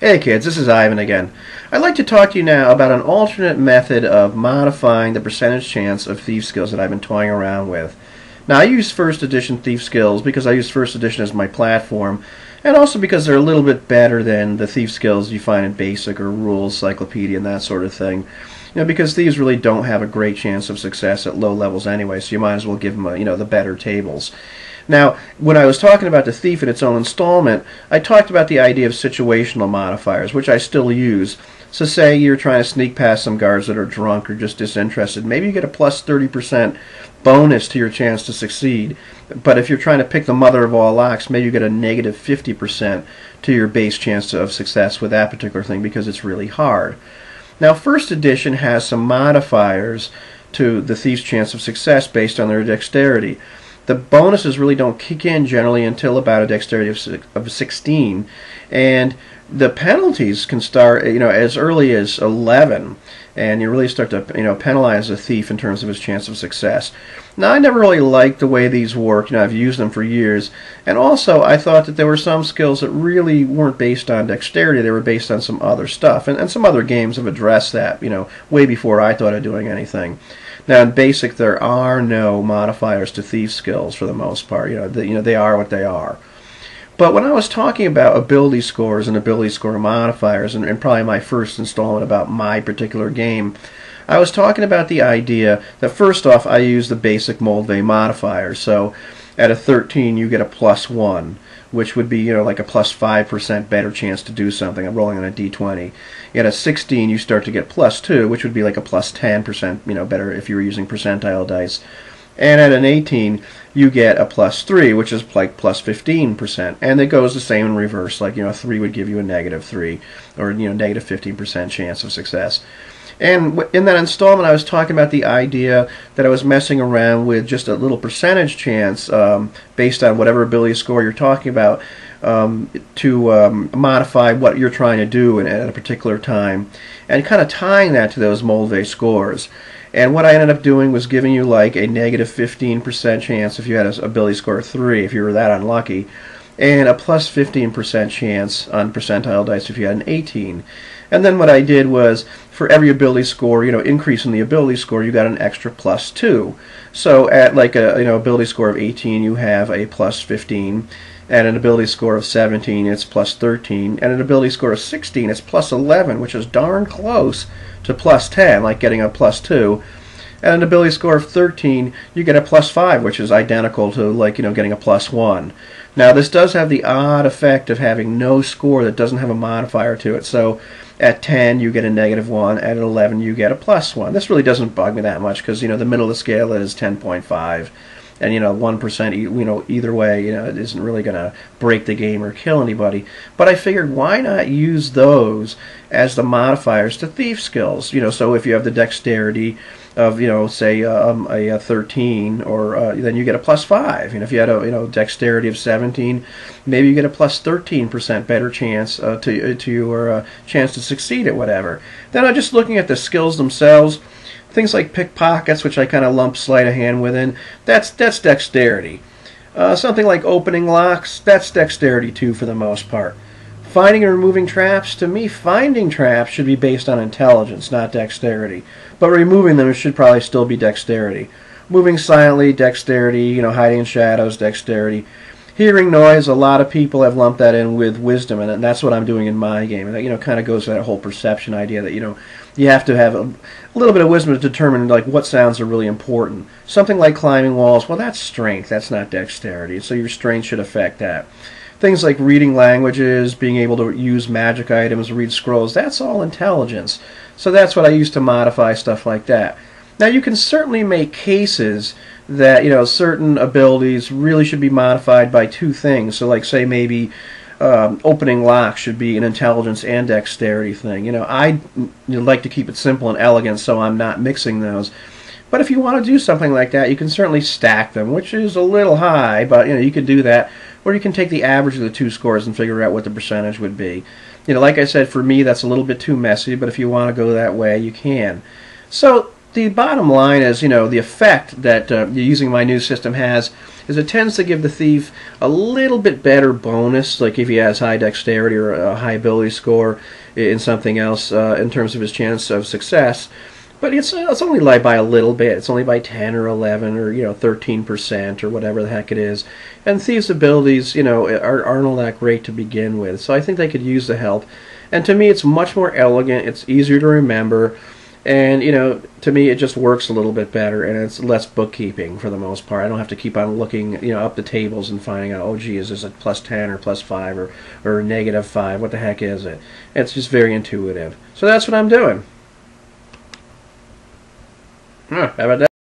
Hey kids, this is Ivan again. I'd like to talk to you now about an alternate method of modifying the percentage chance of thief skills that I've been toying around with. Now I use first edition thief skills because I use first edition as my platform, and also because they're a little bit better than the thief skills you find in basic or rules, cyclopedia, and that sort of thing. Because thieves really don't have a great chance of success at low levels anyway, so you might as well give them the better tables. Now, when I was talking about the thief in its own installment, I talked about the idea of situational modifiers, which I still use. So say you're trying to sneak past some guards that are drunk or just disinterested. Maybe you get a plus 30% bonus to your chance to succeed. But if you're trying to pick the mother of all locks, maybe you get a negative 50% to your base chance of success with that particular thing because it's really hard. Now, first edition has some modifiers to the thief's chance of success based on their dexterity. The bonuses really don't kick in generally until about a dexterity of 16, and the penalties can start as early as 11, and you really start to penalize a thief in terms of his chance of success. Now, I never really liked the way these work. I've used them for years, and also I thought that there were some skills that really weren't based on dexterity. They were based on some other stuff, and some other games have addressed that way before I thought of doing anything. Now, in basic, there are no modifiers to thief skills for the most part. They are what they are. But when I was talking about ability scores and ability score modifiers, and probably my first installment about my particular game, I was talking about the idea that first off, I use the basic Moldvay modifier. So at a 13, you get a plus 1, which would be like a plus 5% better chance to do something. I'm rolling on a d20. At a 16, you start to get plus 2, which would be like a plus 10% better if you were using percentile dice. And at an 18, you get a plus 3, which is like plus 15%. And it goes the same in reverse. Like, a 3 would give you a negative 3, or, negative 15% chance of success. And in that installment, I was talking about the idea that I was messing around with just a little percentage chance based on whatever ability score you're talking about to modify what you're trying to do at a particular time, and kind of tying that to those Moldvay scores. And what I ended up doing was giving you like a negative 15% chance if you had an ability score of 3, if you were that unlucky, and a plus 15% chance on percentile dice if you had an 18. And then what I did was, for every ability score, increase in the ability score, you got an extra plus 2. So at like a ability score of 18, you have a plus 15. At an ability score of 17, it's plus 13. At an ability score of 16, it's plus 11, which is darn close to plus 10, like getting a plus 2. At an ability score of 13, you get a plus 5, which is identical to like getting a plus 1. Now, this does have the odd effect of having no score that doesn't have a modifier to it. So at 10, you get a negative 1. At 11, you get a plus 1. This really doesn't bug me that much because, the middle of the scale is 10.5. And, 1%, either way, it isn't really going to break the game or kill anybody. But I figured, why not use those as the modifiers to thief skills? So if you have the dexterity of, say, a 13, or then you get a plus 5. If you had a dexterity of 17, maybe you get a plus 13% better chance to your chance to succeed at whatever. Then just looking at the skills themselves, things like pickpockets, which I kind of lump sleight of hand within, that's dexterity. Something like opening locks, that's dexterity too for the most part. Finding and removing traps, to me, finding traps should be based on intelligence, not dexterity. But removing them should probably still be dexterity. Moving silently, dexterity. Hiding in shadows, dexterity. Hearing noise, a lot of people have lumped that in with wisdom, and that's what I'm doing in my game. And that, kind of goes to that whole perception idea that, you have to have a little bit of wisdom to determine, like, what sounds are really important. Something like climbing walls, well, that's strength. That's not dexterity. So your strength should affect that. Things like reading languages, being able to use magic items, read scrolls, that's all intelligence. So that's what I use to modify stuff like that. Now, you can certainly make cases that, certain abilities really should be modified by two things. So, like, say, maybe opening locks should be an intelligence and dexterity thing. I like to keep it simple and elegant, so I'm not mixing those. But if you want to do something like that, you can certainly stack them, which is a little high, but you can do that. Or you can take the average of the two scores and figure out what the percentage would be. Like I said, for me, that's a little bit too messy, but if you want to go that way, you can. So the bottom line is, the effect that using my new system has is it tends to give the thief a little bit better bonus, like if he has high dexterity or a high ability score in something else in terms of his chance of success. But it's only by a little bit. It's only by 10 or 11 or 13% or whatever the heck it is. And thieves' abilities aren't all that great to begin with. So I think they could use the help. And to me, it's much more elegant. It's easier to remember. And, to me, it just works a little bit better, and it's less bookkeeping for the most part. I don't have to keep on looking, up the tables and finding out, oh, gee, is this a plus 10 or plus 5 or negative 5? What the heck is it? It's just very intuitive. So that's what I'm doing. How about that?